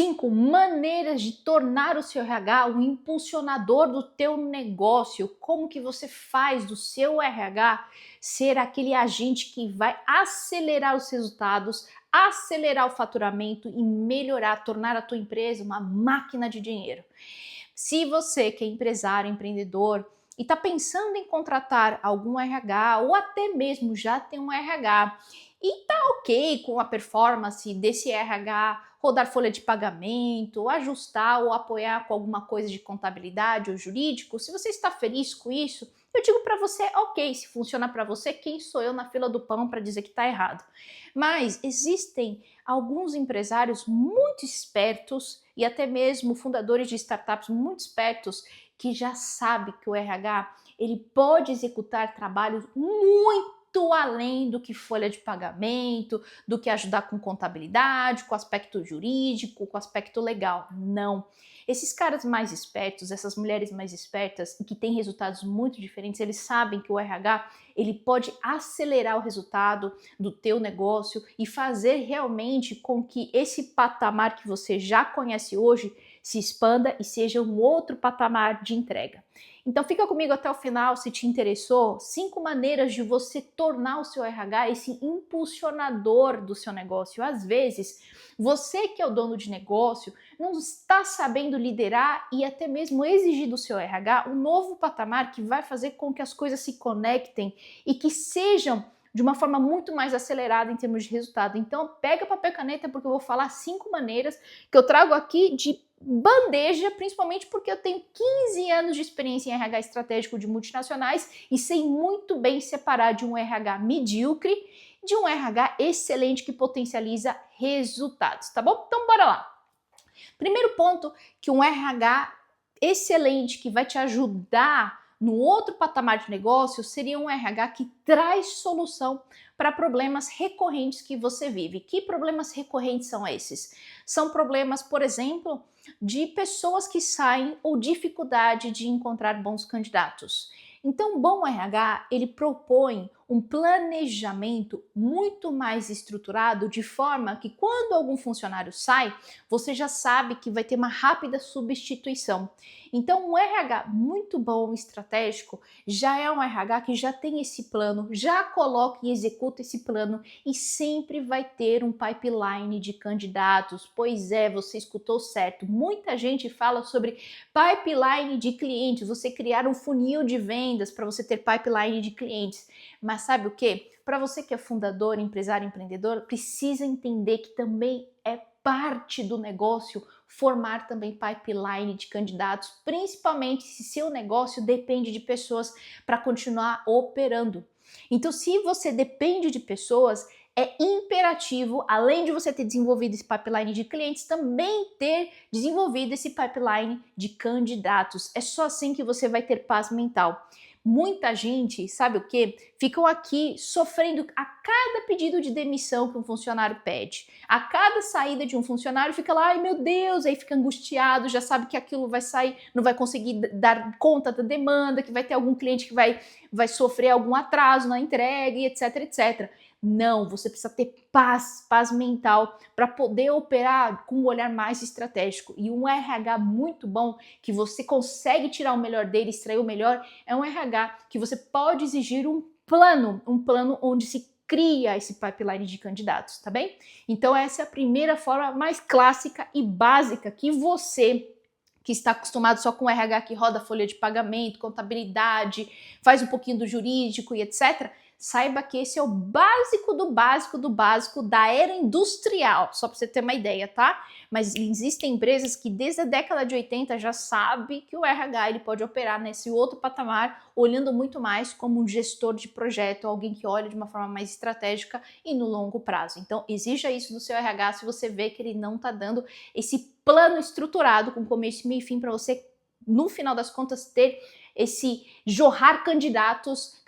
5 maneiras de tornar o seu RH um impulsionador do teu negócio. Como que você faz do seu RH ser aquele agente que vai acelerar os resultados, acelerar o faturamento e melhorar, tornar a tua empresa uma máquina de dinheiro. Se você que é empresário, empreendedor e está pensando em contratar algum RH ou até mesmo já tem um RH e tá ok com a performance desse RH, rodar folha de pagamento, ajustar ou apoiar com alguma coisa de contabilidade ou jurídico, se você está feliz com isso, eu digo para você, ok, se funciona para você, quem sou eu na fila do pão para dizer que está errado? Mas existem alguns empresários muito espertos e até mesmo fundadores de startups muito espertos que já sabem que o RH ele pode executar trabalhos muito além do que folha de pagamento, do que ajudar com contabilidade, com aspecto jurídico, com aspecto legal. Não. Esses caras mais espertos, essas mulheres mais espertas e que têm resultados muito diferentes, eles sabem que o RH ele pode acelerar o resultado do teu negócio e fazer realmente com que esse patamar que você já conhece hoje se expanda e seja um outro patamar de entrega. Então fica comigo até o final se te interessou. 5 maneiras de você tornar o seu RH esse impulsionador do seu negócio. Às vezes, você que é o dono de negócio não está sabendo liderar e até mesmo exigir do seu RH um novo patamar que vai fazer com que as coisas se conectem e que sejam de uma forma muito mais acelerada em termos de resultado. Então, pega papel e caneta porque eu vou falar 5 maneiras que eu trago aqui de bandeja, principalmente porque eu tenho 15 anos de experiência em RH estratégico de multinacionais e sei muito bem separar de um RH medíocre de um RH excelente que potencializa resultados, tá bom? Então, bora lá. Primeiro ponto que um RH excelente que vai te ajudar no outro patamar de negócio seria um RH que traz solução para problemas recorrentes que você vive. Que problemas recorrentes são esses? São problemas, por exemplo, de pessoas que saem ou dificuldade de encontrar bons candidatos. Então, o bom RH, ele propõe um planejamento muito mais estruturado de forma que quando algum funcionário sai, você já sabe que vai ter uma rápida substituição. Então, um RH muito bom, estratégico, já é um RH que já tem esse plano, já coloca e executa esse plano e sempre vai ter um pipeline de candidatos. Pois é, você escutou certo. Muita gente fala sobre pipeline de clientes, você criar um funil de vendas para você ter pipeline de clientes. Mas sabe o que? Para você que é fundador, empresário, empreendedor, precisa entender que também é parte do negócio formar também pipeline de candidatos, principalmente se seu negócio depende de pessoas para continuar operando. Então, se você depende de pessoas, é imperativo, além de você ter desenvolvido esse pipeline de clientes, também ter desenvolvido esse pipeline de candidatos. É só assim que você vai ter paz mental. Muita gente, sabe o que? Ficam aqui sofrendo a cada pedido de demissão que um funcionário pede. A cada saída de um funcionário fica lá, ai meu Deus, aí fica angustiado, já sabe que aquilo vai sair, não vai conseguir dar conta da demanda, que vai ter algum cliente que vai sofrer algum atraso na entrega e etc, etc. Não, você precisa ter paz mental para poder operar com um olhar mais estratégico. E um RH muito bom, que você consegue tirar o melhor dele, extrair o melhor, é um RH que você pode exigir um plano onde se cria esse pipeline de candidatos, tá bem? Então essa é a primeira forma mais clássica e básica que você que está acostumado só com RH que roda folha de pagamento, contabilidade, faz um pouquinho do jurídico e etc., saiba que esse é o básico do básico do básico da era industrial, só para você ter uma ideia, tá? Mas existem empresas que desde a década de 80 já sabem que o RH ele pode operar nesse outro patamar, olhando muito mais como um gestor de projeto, alguém que olha de uma forma mais estratégica e no longo prazo. Então, exija isso do seu RH se você vê que ele não está dando esse plano estruturado com começo, meio e fim para você, no final das contas, ter esse jorrar candidatos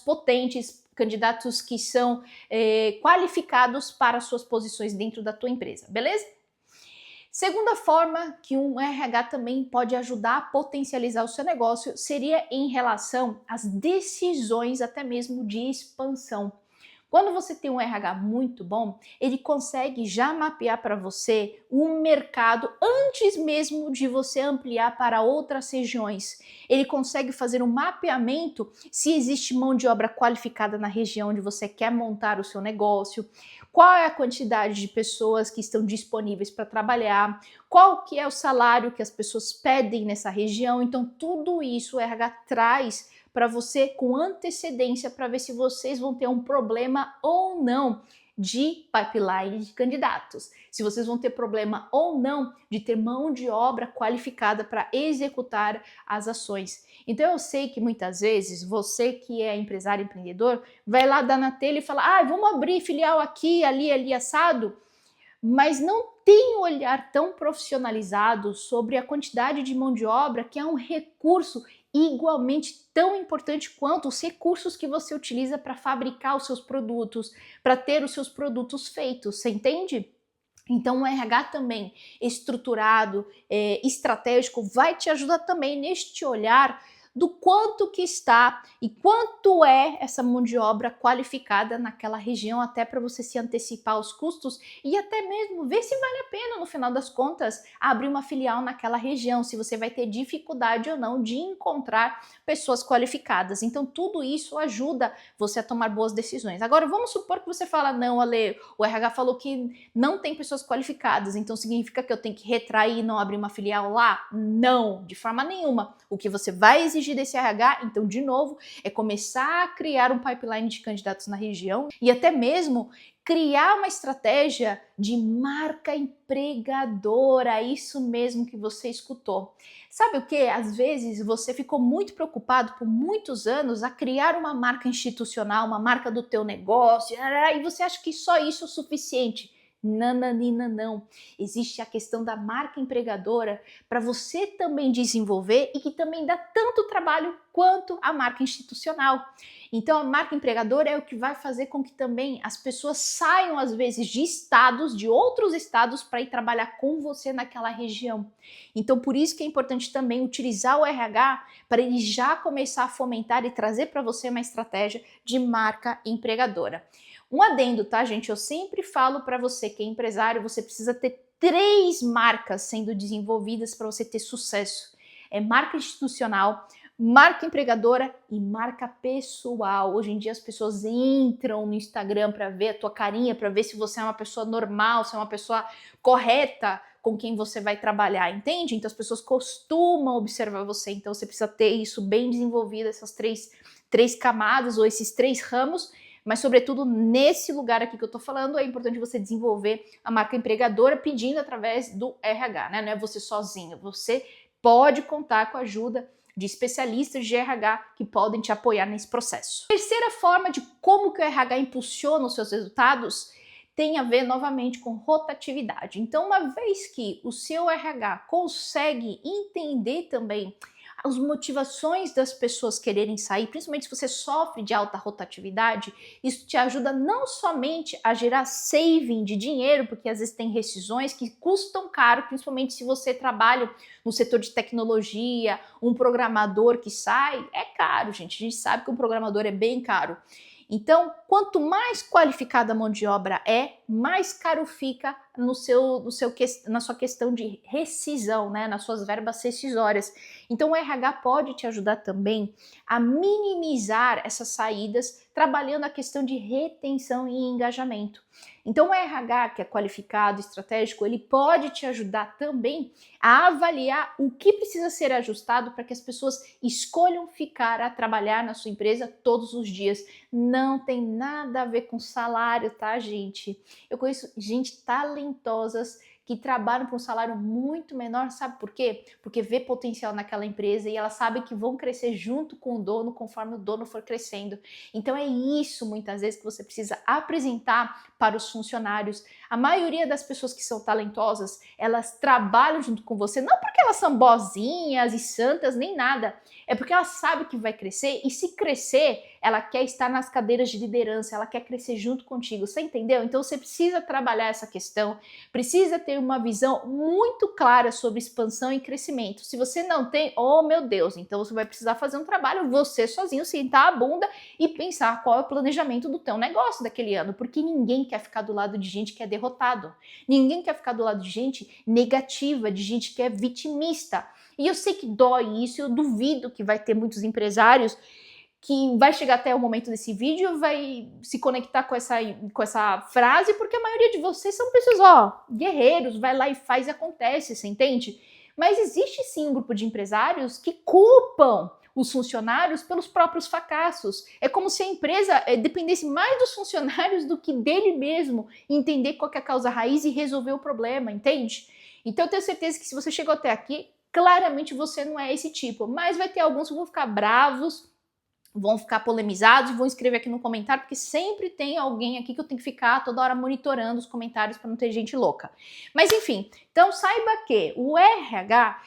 potentes, candidatos que são qualificados para suas posições dentro da tua empresa, beleza? Segunda forma que um RH também pode ajudar a potencializar o seu negócio seria em relação às decisões até mesmo de expansão. Quando você tem um RH muito bom, ele consegue já mapear para você um mercado antes mesmo de você ampliar para outras regiões. Ele consegue fazer um mapeamento se existe mão de obra qualificada na região onde você quer montar o seu negócio, qual é a quantidade de pessoas que estão disponíveis para trabalhar, qual que é o salário que as pessoas pedem nessa região. Então tudo isso o RH traz para você com antecedência para ver se vocês vão ter um problema ou não de pipeline de candidatos, se vocês vão ter problema ou não de ter mão de obra qualificada para executar as ações. Então eu sei que muitas vezes você que é empresário, empreendedor, vai lá dar na telha e falar, vamos abrir filial aqui, ali assado, mas não tem um olhar tão profissionalizado sobre a quantidade de mão de obra, que é um recurso igualmente tão importante quanto os recursos que você utiliza para fabricar os seus produtos, para ter os seus produtos feitos, você entende? Então o RH também estruturado, estratégico, vai te ajudar também neste olhar do quanto que está e quanto é essa mão de obra qualificada naquela região, até para você se antecipar aos custos e até mesmo ver se vale a pena, no final das contas, abrir uma filial naquela região, se você vai ter dificuldade ou não de encontrar pessoas qualificadas. Então tudo isso ajuda você a tomar boas decisões. Agora vamos supor que você fala, não, Ale, o RH falou que não tem pessoas qualificadas, então significa que eu tenho que retrair e não abrir uma filial lá? Não, de forma nenhuma. O que você vai exigir desse RH, então, de novo, é começar a criar um pipeline de candidatos na região e até mesmo criar uma estratégia de marca empregadora, isso mesmo que você escutou. Sabe o que? Às vezes você ficou muito preocupado por muitos anos a criar uma marca institucional, uma marca do teu negócio, e você acha que só isso é o suficiente. Nananina, não. Existe a questão da marca empregadora para você também desenvolver e que também dá tanto trabalho quanto a marca institucional. Então a marca empregadora é o que vai fazer com que também as pessoas saiam às vezes de estados, de outros estados, para ir trabalhar com você naquela região. Então por isso que é importante também utilizar o RH para ele já começar a fomentar e trazer para você uma estratégia de marca empregadora. Um adendo, tá, gente? Eu sempre falo para você que é empresário, você precisa ter 3 marcas sendo desenvolvidas para você ter sucesso. É marca institucional, marca empregadora e marca pessoal. Hoje em dia as pessoas entram no Instagram para ver a tua carinha, para ver se você é uma pessoa normal, se é uma pessoa correta com quem você vai trabalhar, entende? Então as pessoas costumam observar você, então você precisa ter isso bem desenvolvido, essas três camadas ou esses 3 ramos. Mas, sobretudo, nesse lugar aqui que eu tô falando, é importante você desenvolver a marca empregadora pedindo através do RH, né? Não é você sozinho, você pode contar com a ajuda de especialistas de RH que podem te apoiar nesse processo. Terceira forma de como que o RH impulsiona os seus resultados tem a ver novamente com rotatividade. Então, uma vez que o seu RH consegue entender também as motivações das pessoas quererem sair, principalmente se você sofre de alta rotatividade, isso te ajuda não somente a gerar saving de dinheiro, porque às vezes tem rescisões que custam caro, principalmente se você trabalha no setor de tecnologia, um programador que sai, é caro, gente. A gente sabe que um programador é bem caro. Então, quanto mais qualificada a mão de obra é, mais caro fica na sua questão de rescisão, né? Nas suas verbas rescisórias. Então, o RH pode te ajudar também a minimizar essas saídas, trabalhando a questão de retenção e engajamento. Então, o RH, que é qualificado, estratégico, ele pode te ajudar também a avaliar o que precisa ser ajustado para que as pessoas escolham ficar a trabalhar na sua empresa todos os dias. Não tem nada a ver com salário, tá, gente? Eu conheço gente talentosas que trabalham por um salário muito menor, sabe por quê? Porque vê potencial naquela empresa e elas sabem que vão crescer junto com o dono conforme o dono for crescendo. Então é isso muitas vezes que você precisa apresentar para os funcionários, A maioria das pessoas que são talentosas, elas trabalham junto com você, não porque elas são boazinhas e santas, nem nada. É porque ela sabe que vai crescer e se crescer, ela quer estar nas cadeiras de liderança, ela quer crescer junto contigo, você entendeu? Então você precisa trabalhar essa questão, precisa ter uma visão muito clara sobre expansão e crescimento. Se você não tem, oh meu Deus, então você vai precisar fazer um trabalho você sozinho, sentar a bunda e pensar qual é o planejamento do teu negócio daquele ano, porque ninguém quer ficar do lado de gente que é derrotado, ninguém quer ficar do lado de gente negativa, de gente que é vitimista. E eu sei que dói isso, eu duvido que vai ter muitos empresários que vai chegar até o momento desse vídeo, vai se conectar com essa frase, porque a maioria de vocês são pessoas, ó, guerreiros, vai lá e faz e acontece, você entende? Mas existe sim um grupo de empresários que culpam os funcionários pelos próprios fracassos. É como se a empresa dependesse mais dos funcionários do que dele mesmo, entender qual que é a causa raiz e resolver o problema, entende? Então eu tenho certeza que se você chegou até aqui, claramente você não é esse tipo, mas vai ter alguns que vão ficar bravos, vão ficar polemizados e vão escrever aqui no comentário, porque sempre tem alguém aqui que eu tenho que ficar toda hora monitorando os comentários para não ter gente louca. Mas enfim, então saiba que o RH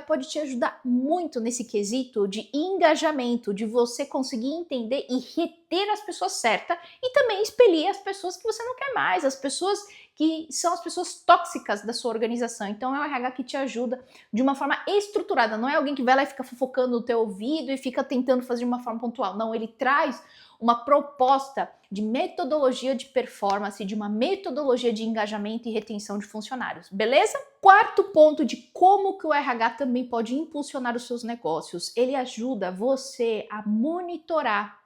pode te ajudar muito nesse quesito de engajamento, de você conseguir entender e reter as pessoas certas e também expelir as pessoas que você não quer mais, as pessoas que são as pessoas tóxicas da sua organização. Então é o RH que te ajuda de uma forma estruturada, não é alguém que vai lá e fica fofocando no teu ouvido e fica tentando fazer de uma forma pontual. Não, ele traz uma proposta de metodologia de performance, de uma metodologia de engajamento e retenção de funcionários, beleza? Quarto ponto de como que o RH também pode impulsionar os seus negócios. Ele ajuda você a monitorar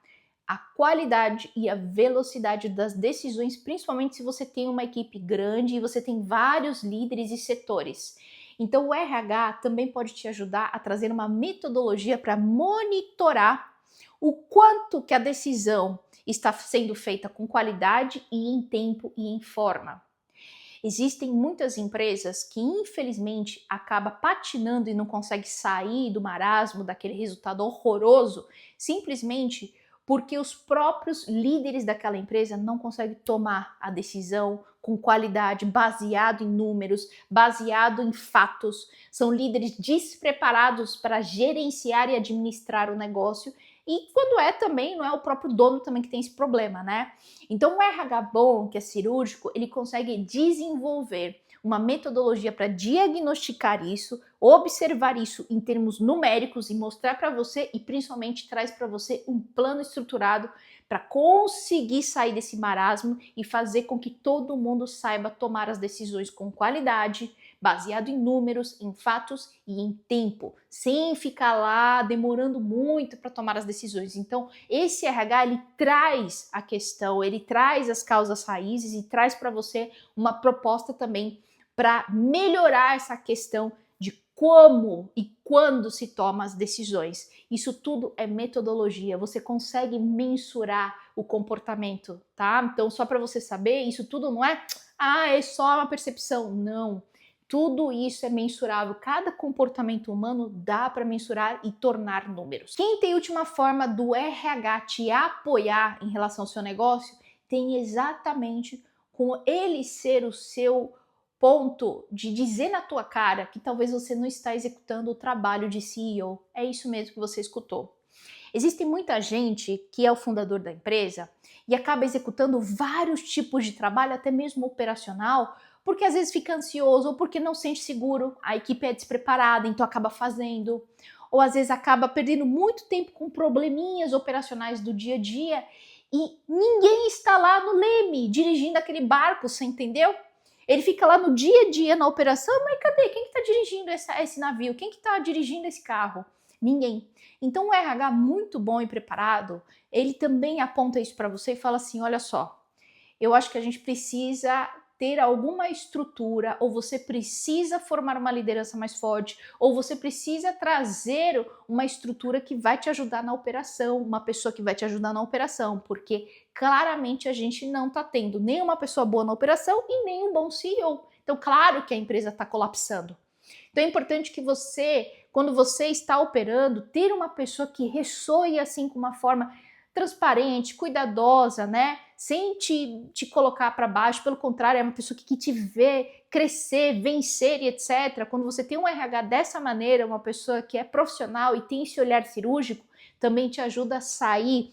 a qualidade e a velocidade das decisões, principalmente se você tem uma equipe grande e você tem vários líderes e setores. Então o RH também pode te ajudar a trazer uma metodologia para monitorar o quanto que a decisão está sendo feita com qualidade e em tempo e em forma. Existem muitas empresas que infelizmente acabam patinando e não conseguem sair do marasmo, daquele resultado horroroso, simplesmente porque os próprios líderes daquela empresa não conseguem tomar a decisão com qualidade, baseado em números, baseado em fatos. São líderes despreparados para gerenciar e administrar o negócio. E quando é também, não é o próprio dono também que tem esse problema, né? Então o RH bom, que é cirúrgico, ele consegue desenvolver uma metodologia para diagnosticar isso, observar isso em termos numéricos e mostrar para você e principalmente traz para você um plano estruturado para conseguir sair desse marasmo e fazer com que todo mundo saiba tomar as decisões com qualidade, baseado em números, em fatos e em tempo, sem ficar lá demorando muito para tomar as decisões. Então, esse RH ele traz a questão, ele traz as causas raízes e traz para você uma proposta também para melhorar essa questão de como e quando se toma as decisões. Isso tudo é metodologia, você consegue mensurar o comportamento, tá? Então, só para você saber, isso tudo não é, é só uma percepção, não. Tudo isso é mensurável, cada comportamento humano dá para mensurar e tornar números. Quem tem a última forma do RH te apoiar em relação ao seu negócio, tem exatamente com ele ser o seu ponto de dizer na tua cara que talvez você não está executando o trabalho de CEO. É isso mesmo que você escutou. Existe muita gente que é o fundador da empresa e acaba executando vários tipos de trabalho, até mesmo operacional, porque às vezes fica ansioso ou porque não sente seguro, a equipe é despreparada, então acaba fazendo, ou às vezes acaba perdendo muito tempo com probleminhas operacionais do dia a dia e ninguém está lá no leme dirigindo aquele barco, você entendeu? Ele fica lá no dia a dia na operação, mas cadê? Quem que está dirigindo esse navio? Quem que está dirigindo esse carro? Ninguém. Então o RH muito bom e preparado, ele também aponta isso para você e fala assim, olha só, eu acho que a gente precisa ter alguma estrutura, ou você precisa formar uma liderança mais forte, ou você precisa trazer uma estrutura que vai te ajudar na operação, uma pessoa que vai te ajudar na operação, porque claramente a gente não está tendo nenhuma pessoa boa na operação e nem um bom CEO. Então, claro que a empresa está colapsando. Então é importante que você, quando você está operando, ter uma pessoa que ressoe assim com uma forma transparente, cuidadosa, né? Sem te colocar para baixo, pelo contrário, é uma pessoa que te vê crescer, vencer e etc. Quando você tem um RH dessa maneira, uma pessoa que é profissional e tem esse olhar cirúrgico, também te ajuda a sair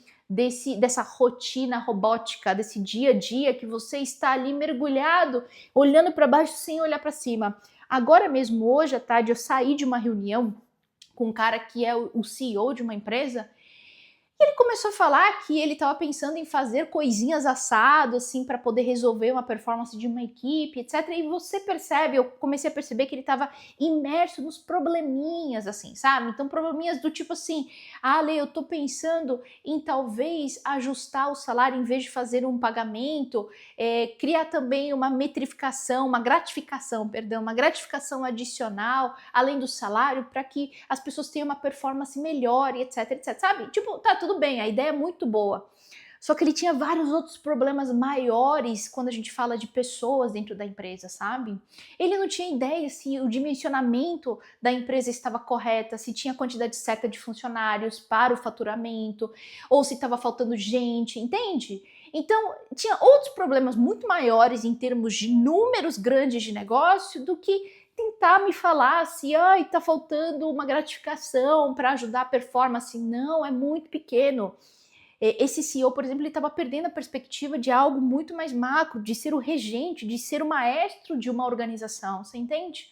dessa rotina robótica, desse dia a dia que você está ali mergulhado, olhando para baixo sem olhar para cima. Agora mesmo, hoje à tarde, eu saí de uma reunião com um cara que é o CEO de uma empresa. Ele começou a falar que ele estava pensando em fazer coisinhas assado, assim, para poder resolver uma performance de uma equipe, etc. E você percebe, eu comecei a perceber que ele estava imerso nos probleminhas, assim, sabe? Então, probleminhas do tipo assim, Ale, eu tô pensando em talvez ajustar o salário em vez de fazer um pagamento, criar também uma metrificação, uma gratificação adicional, além do salário, para que as pessoas tenham uma performance melhor e etc, etc, sabe? Tipo, tá tudo bem, a ideia é muito boa. Só que ele tinha vários outros problemas maiores quando a gente fala de pessoas dentro da empresa, sabe? Ele não tinha ideia se o dimensionamento da empresa estava correta, se tinha a quantidade certa de funcionários para o faturamento, ou se estava faltando gente, entende? Então, tinha outros problemas muito maiores em termos de números grandes de negócio do que tentar me falar se tá faltando uma gratificação para ajudar a performance. Não, é muito pequeno. Esse CEO, por exemplo, ele estava perdendo a perspectiva de algo muito mais macro, de ser o regente, de ser o maestro de uma organização, você entende?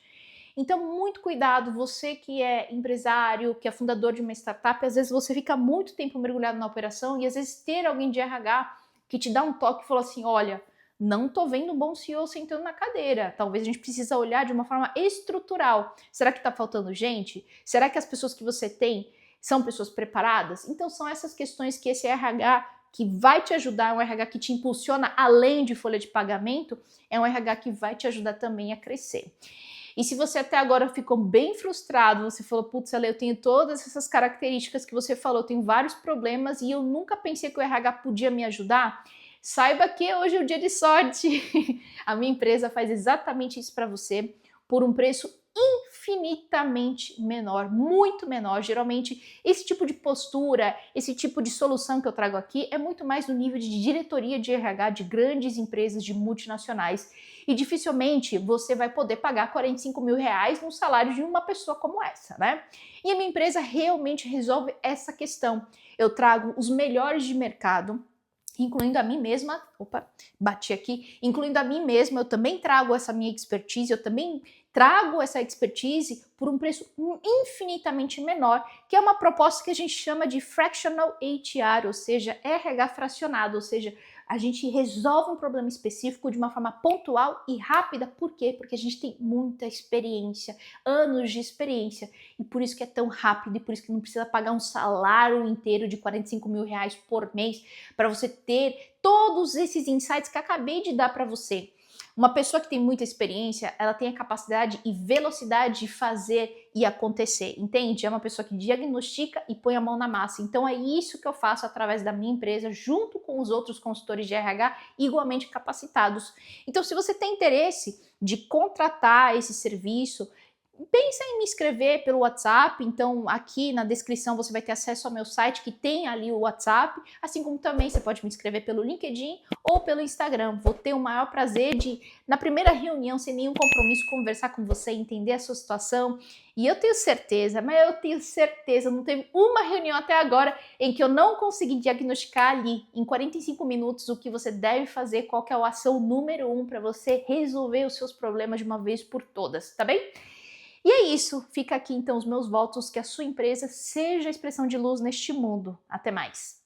Então, muito cuidado, você que é empresário, que é fundador de uma startup, às vezes você fica muito tempo mergulhado na operação e às vezes ter alguém de RH que te dá um toque e fala assim, olha, não tô vendo um bom CEO sentando na cadeira. Talvez a gente precisa olhar de uma forma estrutural. Será que tá faltando gente? Será que as pessoas que você tem são pessoas preparadas? Então são essas questões que esse RH que vai te ajudar, é um RH que te impulsiona além de folha de pagamento, é um RH que vai te ajudar também a crescer. E se você até agora ficou bem frustrado, você falou, putz, Ale, eu tenho todas essas características que você falou, eu tenho vários problemas e eu nunca pensei que o RH podia me ajudar, saiba que hoje é o dia de sorte. A minha empresa faz exatamente isso para você por um preço infinitamente menor, muito menor. Geralmente, esse tipo de postura, esse tipo de solução que eu trago aqui é muito mais no nível de diretoria de RH de grandes empresas, de multinacionais. E dificilmente você vai poder pagar 45 mil reais no salário de uma pessoa como essa, né? E a minha empresa realmente resolve essa questão. Eu trago os melhores de mercado, incluindo a mim mesma, incluindo a mim mesma, eu também trago essa minha expertise, eu também trago essa expertise por um preço infinitamente menor, que é uma proposta que a gente chama de Fractional HR, ou seja, RH fracionado, ou seja, a gente resolve um problema específico de uma forma pontual e rápida. Por quê? Porque a gente tem muita experiência, anos de experiência, e por isso que é tão rápido, e por isso que não precisa pagar um salário inteiro de 45 mil reais por mês para você ter todos esses insights que acabei de dar para você. Uma pessoa que tem muita experiência, ela tem a capacidade e velocidade de fazer e acontecer, entende? É uma pessoa que diagnostica e põe a mão na massa. Então é isso que eu faço através da minha empresa, junto com os outros consultores de RH igualmente capacitados. Então, se você tem interesse de contratar esse serviço, pensa em me escrever pelo WhatsApp, então aqui na descrição você vai ter acesso ao meu site que tem ali o WhatsApp, assim como também você pode me escrever pelo LinkedIn ou pelo Instagram. Vou ter o maior prazer de, na primeira reunião, sem nenhum compromisso, conversar com você, entender a sua situação. E eu tenho certeza, não teve uma reunião até agora em que eu não consegui diagnosticar ali, em 45 minutos, o que você deve fazer, qual que é a ação número 1 para você resolver os seus problemas de uma vez por todas, tá bem? E é isso, fica aqui então os meus votos que a sua empresa seja a expressão de luz neste mundo. Até mais!